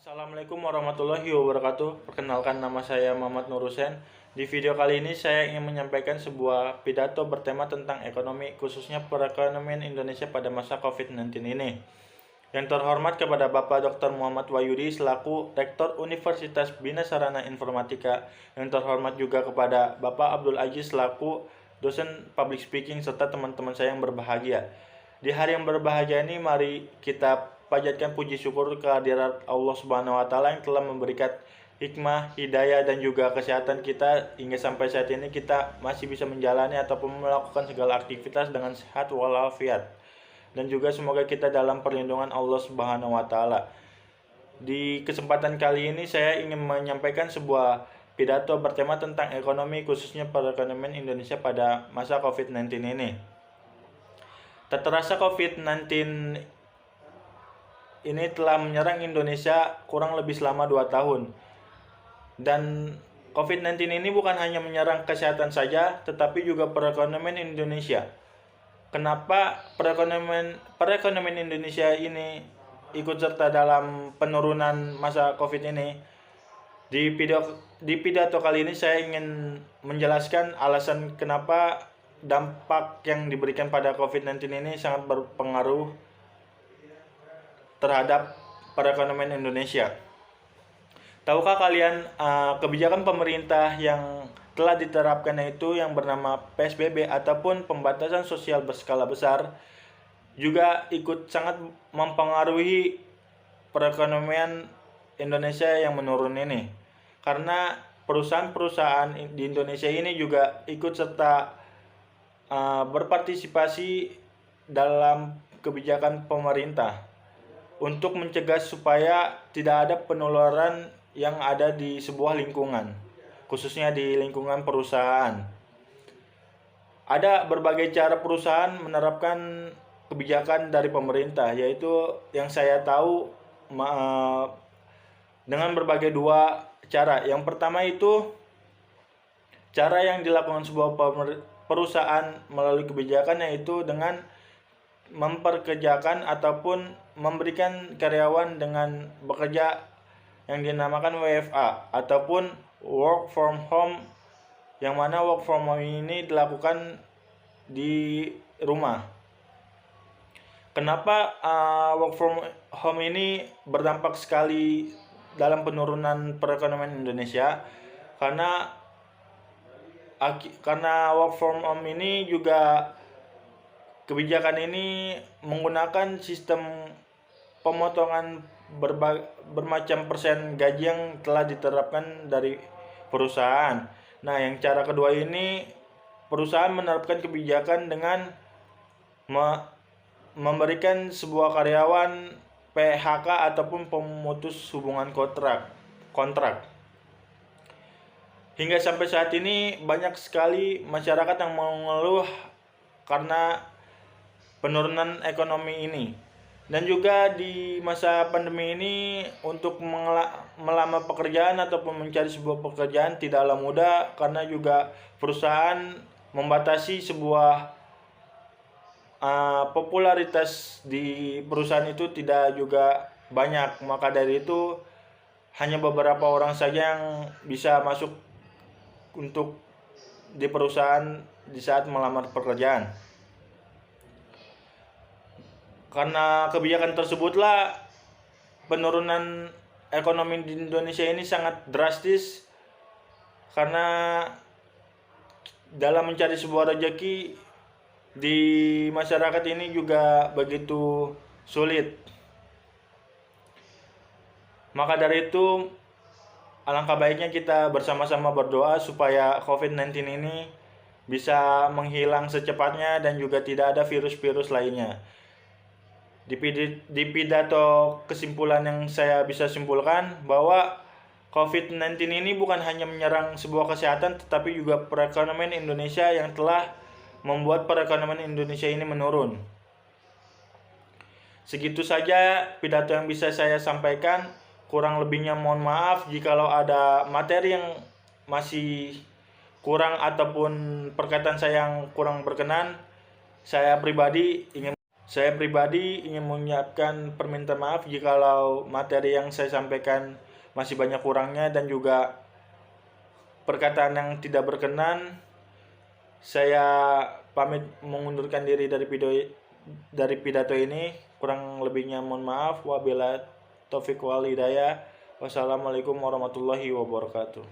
Assalamualaikum warahmatullahi wabarakatuh. Perkenalkan, nama saya Muhammad Nur Husain. Di video kali ini saya ingin menyampaikan sebuah pidato bertema tentang ekonomi, khususnya perekonomian Indonesia pada masa COVID-19 ini. Yang terhormat kepada Bapak Dr. Muhammad Wahyudi selaku Rektor Universitas Bina Sarana Informatika. Yang terhormat juga kepada Bapak Abdul Aziz selaku dosen public speaking serta teman-teman saya yang berbahagia. Di hari yang berbahagia ini, mari kita panjatkan puji syukur kehadirat Allah Subhanahu wa taala yang telah memberikan hikmah, hidayah dan juga kesehatan kita hingga sampai saat ini kita masih bisa menjalani ataupun melakukan segala aktivitas dengan sehat walafiat. Dan juga semoga kita dalam perlindungan Allah Subhanahu wa taala. Di kesempatan kali ini saya ingin menyampaikan sebuah pidato bertema tentang ekonomi, khususnya perekonomian Indonesia pada masa COVID-19 ini. Tak terasa COVID-19 ini telah menyerang Indonesia kurang lebih selama 2 tahun. Dan COVID-19 ini bukan hanya menyerang kesehatan saja, tetapi juga perekonomian Indonesia. Kenapa perekonomian Indonesia ini ikut serta dalam penurunan masa COVID ini? Di pidato kali ini saya ingin menjelaskan alasan kenapa dampak yang diberikan pada COVID-19 ini sangat berpengaruh terhadap perekonomian Indonesia. Tahukah kalian kebijakan pemerintah yang telah diterapkan yaitu yang bernama PSBB ataupun pembatasan sosial berskala besar juga ikut sangat mempengaruhi perekonomian Indonesia yang menurun ini. Karena perusahaan-perusahaan di Indonesia ini juga ikut serta berpartisipasi dalam kebijakan pemerintah untuk mencegah supaya tidak ada penularan yang ada di sebuah lingkungan, khususnya di lingkungan perusahaan. Ada berbagai cara perusahaan menerapkan kebijakan dari pemerintah, yaitu yang saya tahu dengan berbagai dua cara. Yang pertama itu cara yang dilakukan sebuah perusahaan melalui kebijakan, yaitu dengan memperkerjakan ataupun memberikan karyawan dengan bekerja yang dinamakan WFA ataupun work from home, yang mana work from home ini dilakukan di rumah. Kenapa work from home ini berdampak sekali dalam penurunan perekonomian Indonesia? Karena work from home ini juga kebijakan ini menggunakan sistem pemotongan bermacam persen gaji yang telah diterapkan dari perusahaan. Nah, yang cara kedua ini perusahaan menerapkan kebijakan dengan memberikan sebuah karyawan PHK ataupun pemutus hubungan kontrak. Hingga sampai saat ini banyak sekali masyarakat yang mengeluh karena penurunan ekonomi ini. Dan juga di masa pandemi ini untuk melamar pekerjaan ataupun mencari sebuah pekerjaan tidaklah mudah, karena juga perusahaan membatasi sebuah popularitas di perusahaan itu tidak juga banyak. Maka dari itu hanya beberapa orang saja yang bisa masuk untuk di perusahaan di saat melamar pekerjaan. Karena kebijakan tersebutlah penurunan ekonomi di Indonesia ini sangat drastis, karena dalam mencari sebuah rezeki di masyarakat ini juga begitu sulit. Maka dari itu alangkah baiknya kita bersama-sama berdoa supaya COVID-19 ini bisa menghilang secepatnya dan juga tidak ada virus-virus lainnya. Di pidato kesimpulan yang saya bisa simpulkan bahwa COVID-19 ini bukan hanya menyerang sebuah kesehatan, tetapi juga perekonomian Indonesia yang telah membuat perekonomian Indonesia ini menurun. Segitu saja pidato yang bisa saya sampaikan. Kurang lebihnya mohon maaf jikalau ada materi yang masih kurang ataupun perkataan saya yang kurang berkenan. Saya pribadi ingin Saya pribadi ingin menyiapkan permintaan maaf jikalau materi yang saya sampaikan masih banyak kurangnya dan juga perkataan yang tidak berkenan. Saya pamit mengundurkan diri dari pidato ini. Kurang lebihnya mohon maaf. Wabillahi taufiq wal hidayah. Wassalamualaikum warahmatullahi wabarakatuh.